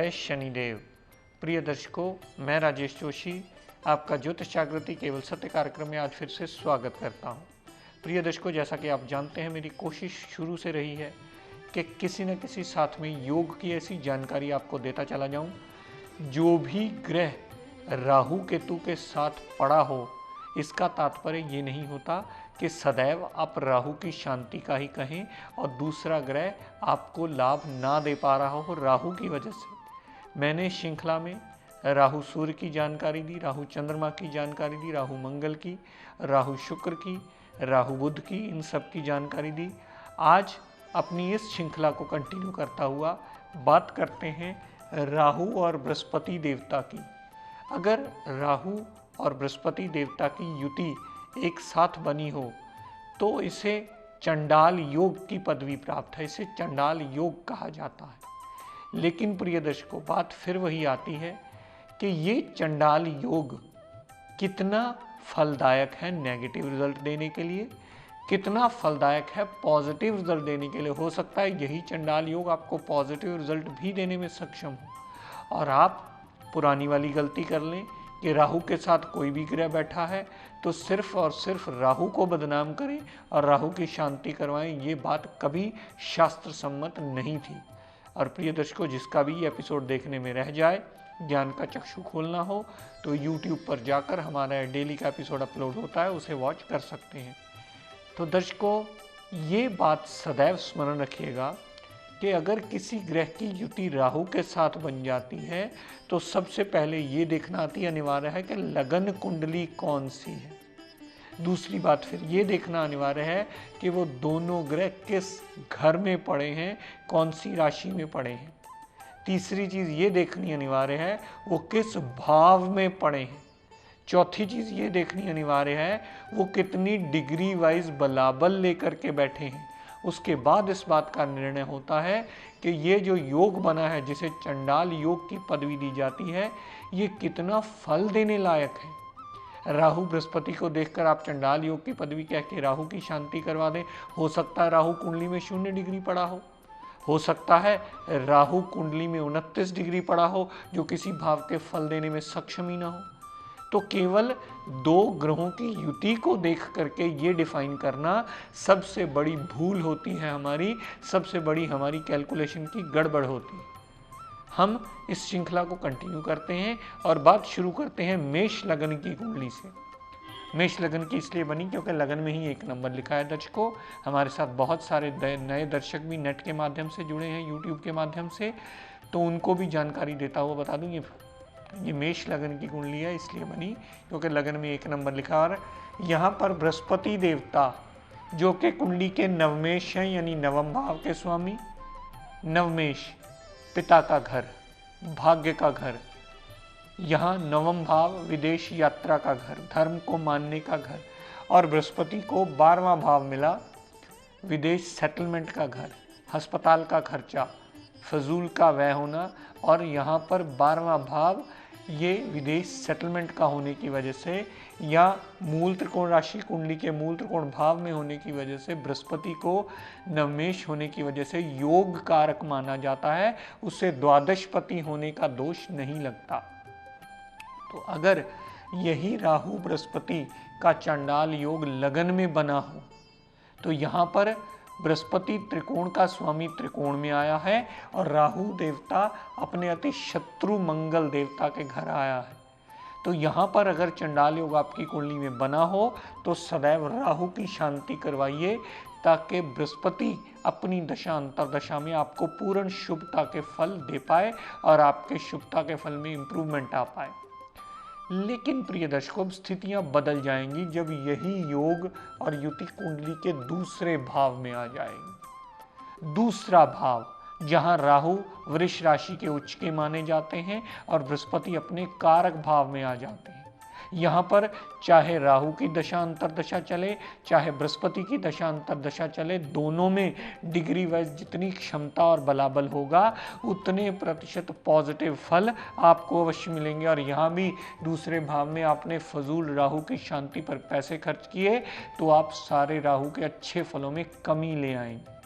जय शनिदेव। प्रिय दर्शकों, मैं राजेश जोशी आपका ज्योतिष जागृति केवल सत्य कार्यक्रम में आज फिर से स्वागत करता हूं। प्रिय दर्शकों, जैसा कि आप जानते हैं, मेरी कोशिश शुरू से रही है कि किसी न किसी साथ में योग की ऐसी जानकारी आपको देता चला जाऊं। जो भी ग्रह राहु केतु के साथ पड़ा हो, इसका तात्पर्य ये नहीं होता कि सदैव आप राहु की शांति का ही कहें और दूसरा ग्रह आपको लाभ ना दे पा रहा हो राहु की वजह से। मैंने श्रृंखला में राहु सूर्य की जानकारी दी, राहु चंद्रमा की जानकारी दी, राहु मंगल की, राहु शुक्र की, राहु बुध की, इन सब की जानकारी दी। आज अपनी इस श्रृंखला को कंटिन्यू करता हुआ बात करते हैं राहु और बृहस्पति देवता की। अगर राहु और बृहस्पति देवता की युति एक साथ बनी हो तो इसे चंडाल योग की पदवी प्राप्त है, इसे चंडाल योग कहा जाता है। लेकिन प्रिय दर्शकों, बात फिर वही आती है कि ये चंडाल योग कितना फलदायक है नेगेटिव रिजल्ट देने के लिए, कितना फलदायक है पॉजिटिव रिजल्ट देने के लिए। हो सकता है यही चंडाल योग आपको पॉजिटिव रिजल्ट भी देने में सक्षम हो और आप पुरानी वाली गलती कर लें कि राहु के साथ कोई भी ग्रह बैठा है तो सिर्फ और सिर्फ राहु को बदनाम करें और राहु की शांति करवाएं। ये बात कभी शास्त्र सम्मत नहीं थी। और प्रिय दर्शकों, जिसका भी एपिसोड देखने में रह जाए, ज्ञान का चक्षु खोलना हो, तो YouTube पर जाकर हमारा डेली का एपिसोड अपलोड होता है, उसे वॉच कर सकते हैं। तो दर्शकों, ये बात सदैव स्मरण रखिएगा कि अगर किसी ग्रह की युति राहु के साथ बन जाती है तो सबसे पहले ये देखना अति अनिवार्य है कि लगन कुंडली कौन सी है। दूसरी बात फिर ये देखना अनिवार्य है कि वो दोनों ग्रह किस घर में पड़े हैं, कौन सी राशि में पड़े हैं। तीसरी चीज़ ये देखनी अनिवार्य है वो किस भाव में पड़े हैं। चौथी चीज़ ये देखनी अनिवार्य है वो कितनी डिग्री वाइज बलाबल लेकर के बैठे हैं। उसके बाद इस बात का निर्णय होता है कि ये जो योग बना है, जिसे चंडाल योग की पदवी दी जाती है, ये कितना फल देने लायक है। राहु बृहस्पति को देखकर आप चंडाल योग की पदवी कह के राहु की शांति करवा दें। हो सकता है राहु कुंडली में 0 डिग्री पड़ा हो सकता है राहु कुंडली में 29 डिग्री पड़ा हो, जो किसी भाव के फल देने में सक्षम ही ना हो। तो केवल 2 ग्रहों की युति को देख करके ये डिफाइन करना सबसे बड़ी भूल होती है हमारी, सबसे बड़ी हमारी कैलकुलेशन की गड़बड़ होती है। हम इस श्रृंखला को कंटिन्यू करते हैं और बात शुरू करते हैं मेष लगन की कुंडली से। मेष लगन की इसलिए बनी क्योंकि लगन में ही 1 नंबर लिखा है। दर्शकों, हमारे साथ बहुत सारे नए दर्शक भी नेट के माध्यम से जुड़े हैं, यूट्यूब के माध्यम से, तो उनको भी जानकारी देता हुआ बता दूँ, ये मेष लगन की कुंडली है इसलिए बनी क्योंकि लगन में 1 नंबर लिखा। और यहाँ पर बृहस्पति देवता जो कि कुंडली के नवमेश हैं, यानी नवम भाव के स्वामी। नवमेश पिता का घर, भाग्य का घर। यहाँ नवम भाव विदेश यात्रा का घर, धर्म को मानने का घर। और बृहस्पति को 12वां भाव मिला, विदेश सेटलमेंट का घर, अस्पताल का खर्चा, फजूल का व्यय होना। और यहाँ पर 12वां भाव ये विदेश सेटलमेंट का होने की वजह से या मूल त्रिकोण राशि कुंडली के मूल त्रिकोण भाव में होने की वजह से बृहस्पति को नवमेश होने की वजह से योग कारक माना जाता है, उसे द्वादशपति होने का दोष नहीं लगता। तो अगर यही राहु बृहस्पति का चंडाल योग लगन में बना हो तो यहाँ पर बृहस्पति त्रिकोण का स्वामी त्रिकोण में आया है और राहु देवता अपने अति शत्रु मंगल देवता के घर आया है। तो यहाँ पर अगर चंडाल योग आपकी कुंडली में बना हो तो सदैव राहु की शांति करवाइए, ताकि बृहस्पति अपनी दशा अंतरदशा में आपको पूर्ण शुभता के फल दे पाए और आपके शुभता के फल में इंप्रूवमेंट आ पाए। लेकिन प्रिय दर्शकों, स्थितियां बदल जाएंगी जब यही योग और युति कुंडली के दूसरे भाव में आ जाएंगे। दूसरा भाव जहां राहु वृष राशि के उच्च के माने जाते हैं और बृहस्पति अपने कारक भाव में आ जाते हैं। यहाँ पर चाहे राहु की दशा अंतरदशा चले, चाहे बृहस्पति की दशा अंतरदशा चले, दोनों में डिग्री वाइज जितनी क्षमता और बलाबल होगा उतने प्रतिशत पॉजिटिव फल आपको अवश्य मिलेंगे। और यहाँ भी दूसरे भाव में आपने फजूल राहु की शांति पर पैसे खर्च किए तो आप सारे राहु के अच्छे फलों में कमी ले आएंगे।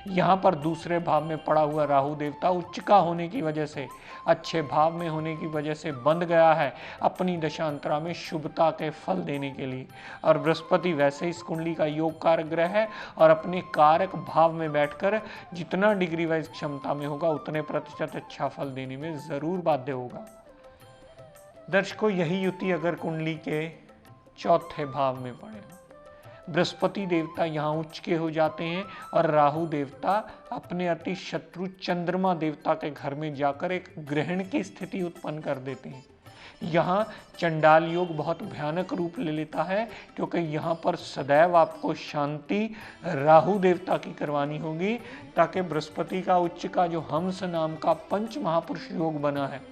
यहाँ पर दूसरे भाव में पड़ा हुआ राहु देवता उच्च का होने की वजह से, अच्छे भाव में होने की वजह से बंध गया है अपनी दशांतरा में शुभता के फल देने के लिए। और बृहस्पति वैसे इस कुंडली का योग कारक ग्रह है और अपने कारक भाव में बैठकर जितना डिग्री वाइज क्षमता में होगा उतने प्रतिशत अच्छा फल देने में जरूर बाध्य होगा। दर्शकों, यही युति अगर कुंडली के चौथे भाव में पड़े, बृहस्पति देवता यहाँ उच्च के हो जाते हैं और राहु देवता अपने अति शत्रु चंद्रमा देवता के घर में जाकर एक ग्रहण की स्थिति उत्पन्न कर देते हैं। यहाँ चंडाल योग बहुत भयानक रूप ले लेता है, क्योंकि यहाँ पर सदैव आपको शांति राहु देवता की करवानी होगी, ताकि बृहस्पति का उच्च का जो हंस नाम का पंच महापुरुष योग बना है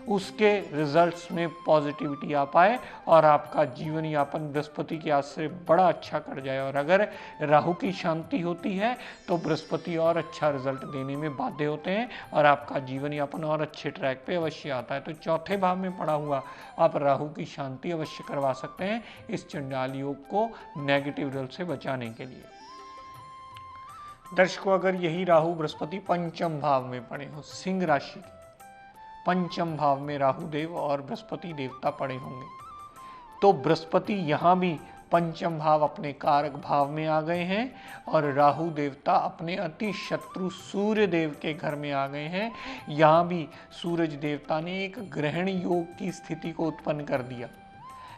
उसके रिजल्ट्स में पॉजिटिविटी आ पाए और आपका जीवन यापन बृहस्पति के आश्रय बड़ा अच्छा कर जाए। और अगर राहु की शांति होती है तो बृहस्पति और अच्छा रिजल्ट देने में बाध्य होते हैं और आपका जीवन यापन और अच्छे ट्रैक पे अवश्य आता है। तो चौथे भाव में पड़ा हुआ आप राहु की शांति अवश्य करवा सकते हैं इस चंडाल योग को नेगेटिव रिजल्ट से बचाने के लिए। दर्शकों, अगर यही राहु बृहस्पति पंचम भाव में पड़े हो, सिंह राशि पंचम भाव में राहु देव और बृहस्पति देवता पड़े होंगे, तो बृहस्पति यहाँ भी पंचम भाव अपने कारक भाव में आ गए हैं और राहु देवता अपने अति शत्रु सूर्य देव के घर में आ गए हैं। यहाँ भी सूरज देवता ने एक ग्रहण योग की स्थिति को उत्पन्न कर दिया।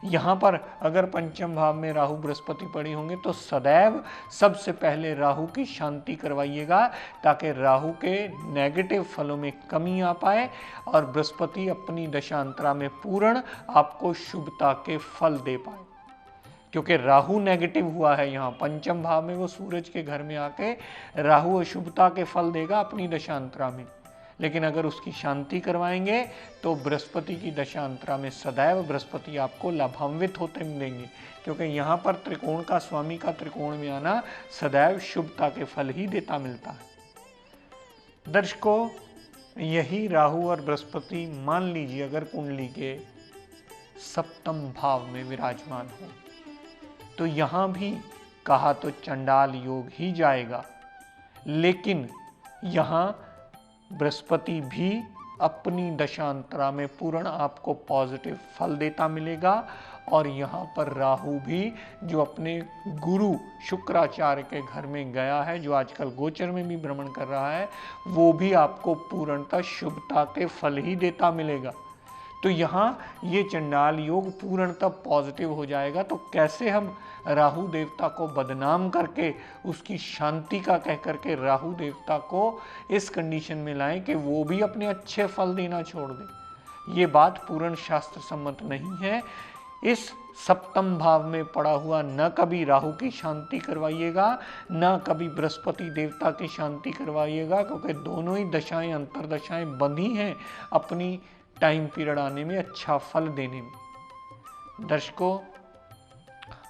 यहाँ पर अगर पंचम भाव में राहु बृहस्पति पड़े होंगे तो सदैव सबसे पहले राहु की शांति करवाइएगा, ताकि राहु के नेगेटिव फलों में कमी आ पाए और बृहस्पति अपनी दशांतरा में पूर्ण आपको शुभता के फल दे पाए। क्योंकि राहु नेगेटिव हुआ है, यहाँ पंचम भाव में वो सूरज के घर में आके राहु अशुभता के फल देगा अपनी दशांतरा में, लेकिन अगर उसकी शांति करवाएंगे तो बृहस्पति की दशांतरा में सदैव बृहस्पति आपको लाभान्वित होते मिलेंगे, क्योंकि यहाँ पर त्रिकोण का स्वामी का त्रिकोण में आना सदैव शुभता के फल ही देता मिलता है। दर्शकों, यही राहु और बृहस्पति मान लीजिए अगर कुंडली के सप्तम भाव में विराजमान हो तो यहाँ भी कहा तो चंडाल योग ही जाएगा, लेकिन यहाँ बृहस्पति भी अपनी दशांतरा में पूर्ण आपको पॉजिटिव फल देता मिलेगा और यहाँ पर राहु भी जो अपने गुरु शुक्राचार्य के घर में गया है, जो आजकल गोचर में भी भ्रमण कर रहा है, वो भी आपको पूर्णतः शुभता के फल ही देता मिलेगा। तो यहाँ ये चंडाल योग पूर्णतः पॉजिटिव हो जाएगा। तो कैसे हम राहु देवता को बदनाम करके उसकी शांति का कह करके राहु देवता को इस कंडीशन में लाएं कि वो भी अपने अच्छे फल देना छोड़ दे, ये बात पूर्ण शास्त्र सम्मत नहीं है। इस सप्तम भाव में पड़ा हुआ न कभी राहु की शांति करवाइएगा, न कभी बृहस्पति देवता की शांति करवाइएगा, क्योंकि दोनों ही दशाएं अंतरदशाएं बंधी हैं अपनी टाइम पीरियड आने में अच्छा फल देने में। दर्शकों,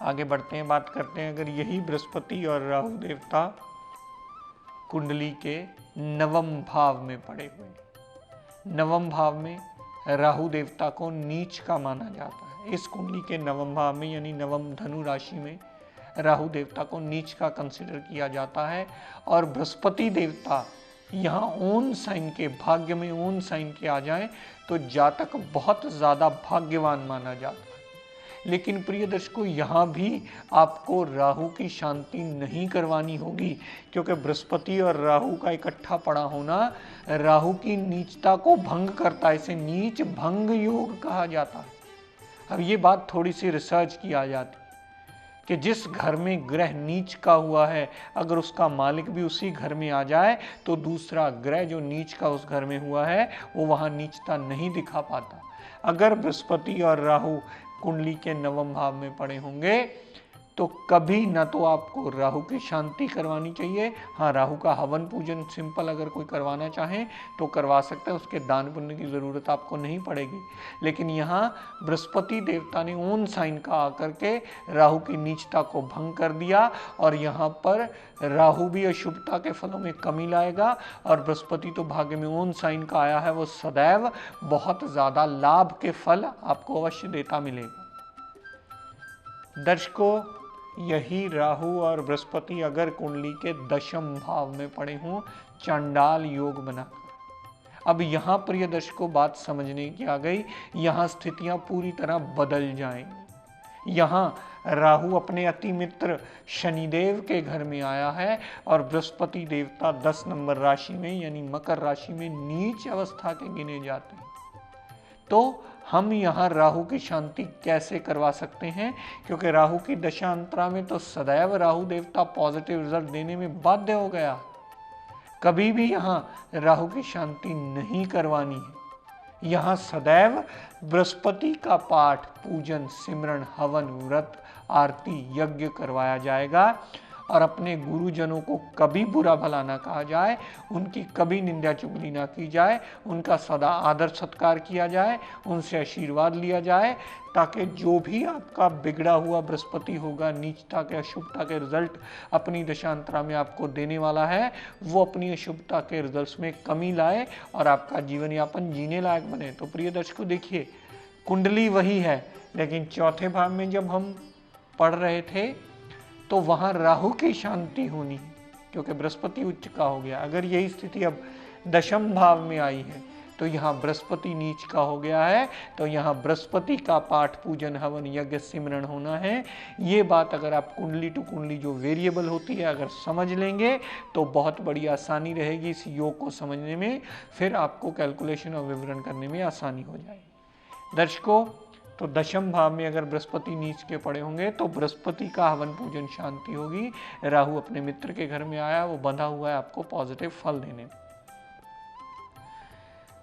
आगे बढ़ते हैं, बात करते हैं अगर यही बृहस्पति और राहु देवता कुंडली के नवम भाव में पड़े हुए, नवम भाव में राहु देवता को नीच का माना जाता है। इस कुंडली के नवम भाव में यानी नवम धनु राशि में राहु देवता को नीच का कंसिडर किया जाता है और बृहस्पति देवता यहाँ ओन साइन के भाग्य में ओन साइन के आ जाए तो जातक बहुत ज़्यादा भाग्यवान माना जाता है। लेकिन प्रिय दर्शकों, यहाँ भी आपको राहु की शांति नहीं करवानी होगी, क्योंकि बृहस्पति और राहु का इकट्ठा पड़ा होना राहु की नीचता को भंग करता है। इसे नीच भंग योग कहा जाता है। अब ये बात थोड़ी सी रिसर्च की आ जाती कि जिस घर में ग्रह नीच का हुआ है अगर उसका मालिक भी उसी घर में आ जाए तो दूसरा ग्रह जो नीच का उस घर में हुआ है वो वहाँ नीचता नहीं दिखा पाता। अगर बृहस्पति और राहु कुंडली के नवम भाव में पड़े होंगे तो कभी ना तो आपको राहु की शांति करवानी चाहिए। हाँ, राहु का हवन पूजन सिंपल अगर कोई करवाना चाहे तो करवा सकते हैं, उसके दान पुण्य की ज़रूरत आपको नहीं पड़ेगी। लेकिन यहाँ बृहस्पति देवता ने ओन साइन का आकर के राहु की नीचता को भंग कर दिया और यहाँ पर राहु भी अशुभता के फलों में कमी लाएगा और बृहस्पति तो भाग्य में ओन साइन का आया है, वो सदैव बहुत ज़्यादा लाभ के फल आपको अवश्य देता मिलेगा। दर्शकों, यही राहु और बृहस्पति अगर कुंडली के दशम भाव में पड़े हों चांडाल योग बनाकर। अब यहाँ प्रिय दर्शकों बात समझने की आ गई, यहाँ स्थितियां पूरी तरह बदल जाएंगी। यहाँ राहु अपने अति मित्र शनिदेव के घर में आया है और बृहस्पति देवता 10 नंबर राशि में यानी मकर राशि में नीच अवस्था के गिने जाते हैं। तो हम यहाँ राहु की शांति कैसे करवा सकते हैं, क्योंकि राहु की दशा अंतरा में तो सदैव राहु देवता पॉजिटिव रिजल्ट देने में बाध्य हो गया। कभी भी यहाँ राहु की शांति नहीं करवानी है। यहाँ सदैव बृहस्पति का पाठ, पूजन, सिमरन, हवन, व्रत, आरती, यज्ञ करवाया जाएगा और अपने गुरुजनों को कभी बुरा भला ना कहा जाए, उनकी कभी निंदा चुगली ना की जाए, उनका सदा आदर सत्कार किया जाए, उनसे आशीर्वाद लिया जाए, ताकि जो भी आपका बिगड़ा हुआ बृहस्पति होगा, नीचता के अशुभता के रिजल्ट अपनी दशांतरा में आपको देने वाला है, वो अपनी अशुभता के रिजल्ट्स में कमी लाए और आपका जीवन यापन जीने लायक बने। तो प्रिय दर्शकों देखिए, कुंडली वही है, लेकिन चौथे भाव में जब हम पढ़ रहे थे तो वहां राहु की शांति होनी है, क्योंकि बृहस्पति उच्च का हो गया। अगर यही स्थिति अब दशम भाव में आई है तो यहाँ बृहस्पति नीच का हो गया है, तो यहाँ बृहस्पति का पाठ, पूजन, हवन, यज्ञ, सिमरन होना है। ये बात अगर आप कुंडली टू कुंडली जो वेरिएबल होती है अगर समझ लेंगे तो बहुत बड़ी आसानी रहेगी इस योग को समझने में, फिर आपको कैलकुलेशन और विवरण करने में आसानी हो जाएगी। दर्शकों, तो दशम भाव में अगर बृहस्पति नीच के पड़े होंगे तो बृहस्पति का हवन पूजन शांति होगी। राहु अपने मित्र के घर में आया, वो बंधा हुआ है आपको पॉजिटिव फल देने।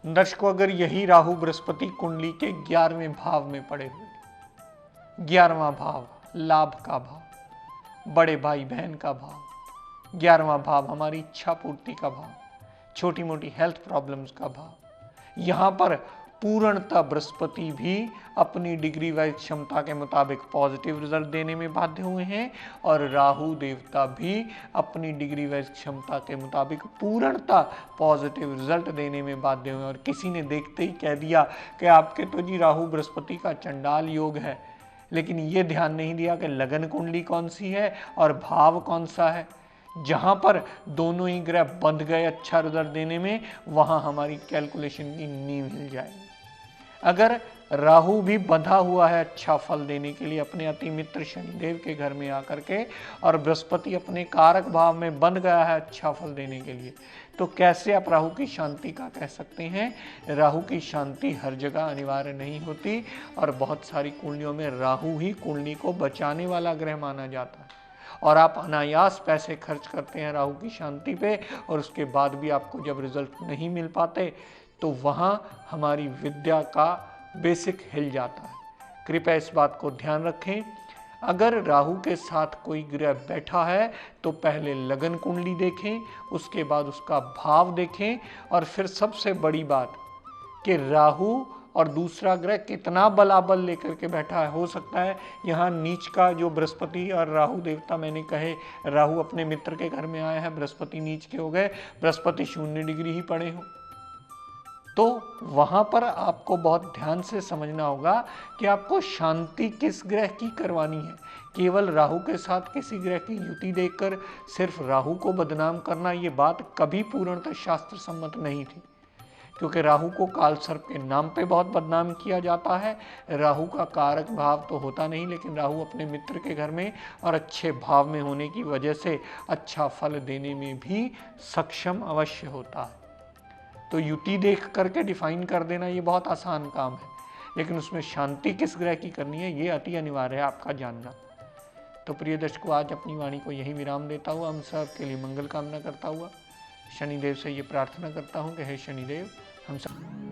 दर्शकों, अगर यही राहु बृहस्पति कुंडली के 11वें भाव में पड़े हुए, 11वां भाव लाभ का भाव, बड़े भाई बहन का भाव, 11वां भाव हमारी इच्छा पूर्ति का भाव, छोटी मोटी हेल्थ प्रॉब्लम्स का भाव, यहाँ पर पूर्णतः बृहस्पति भी अपनी डिग्री वाइज क्षमता के मुताबिक पॉजिटिव रिजल्ट देने में बाध्य हुए हैं और राहु देवता भी अपनी डिग्री वाइज क्षमता के मुताबिक पूर्णतः पॉजिटिव रिजल्ट देने में बाध्य हुए। और किसी ने देखते ही कह दिया कि आपके तो जी राहु बृहस्पति का चंडाल योग है, लेकिन ये ध्यान नहीं दिया कि लगन कुंडली कौन सी है और भाव कौन सा है। जहां पर दोनों ही ग्रह बंध गए अच्छा रिजल्ट देने में, वहां हमारी कैलकुलेशन की नींव हिल जाएगी। अगर राहु भी बंधा हुआ है अच्छा फल देने के लिए अपने अति मित्र शनिदेव के घर में आकर के, और बृहस्पति अपने कारक भाव में बंध गया है अच्छा फल देने के लिए, तो कैसे आप राहु की शांति का कह सकते हैं। राहु की शांति हर जगह अनिवार्य नहीं होती और बहुत सारी कुंडलियों में राहु ही कुंडली को बचाने वाला ग्रह माना जाता है, और आप अनायास पैसे खर्च करते हैं राहु की शांति पे और उसके बाद भी आपको जब रिजल्ट नहीं मिल पाते तो वहाँ हमारी विद्या का बेसिक हिल जाता है। कृपया इस बात को ध्यान रखें। अगर राहु के साथ कोई ग्रह बैठा है तो पहले लगन कुंडली देखें, उसके बाद उसका भाव देखें, और फिर सबसे बड़ी बात कि राहु और दूसरा ग्रह कितना बलाबल लेकर के बैठा है। हो सकता है यहाँ नीच का जो बृहस्पति और राहु देवता मैंने कहे, राहु अपने मित्र के घर में आए हैं, बृहस्पति नीच के हो गए, बृहस्पति 0 डिग्री ही पड़े हो, तो वहां पर आपको बहुत ध्यान से समझना होगा कि आपको शांति किस ग्रह की करवानी है। केवल राहु के साथ किसी ग्रह की युति देखकर सिर्फ राहु को बदनाम करना, ये बात कभी पूर्णतः शास्त्र सम्मत नहीं थी, क्योंकि राहु को काल सर्प के नाम पे बहुत बदनाम किया जाता है। राहु का कारक भाव तो होता नहीं, लेकिन राहु अपने मित्र के घर में और अच्छे भाव में होने की वजह से अच्छा फल देने में भी सक्षम अवश्य होता है। तो युति देख करके डिफाइन कर देना ये बहुत आसान काम है, लेकिन उसमें शांति किस ग्रह की करनी है ये अति अनिवार्य है आपका जानना। तो प्रिय दर्शकों, आज अपनी वाणी को यही विराम देता हुआ हम सब के लिए मंगल कामना करता हुआ शनिदेव से ये प्रार्थना करता हूँ कि हे शनिदेव हम सब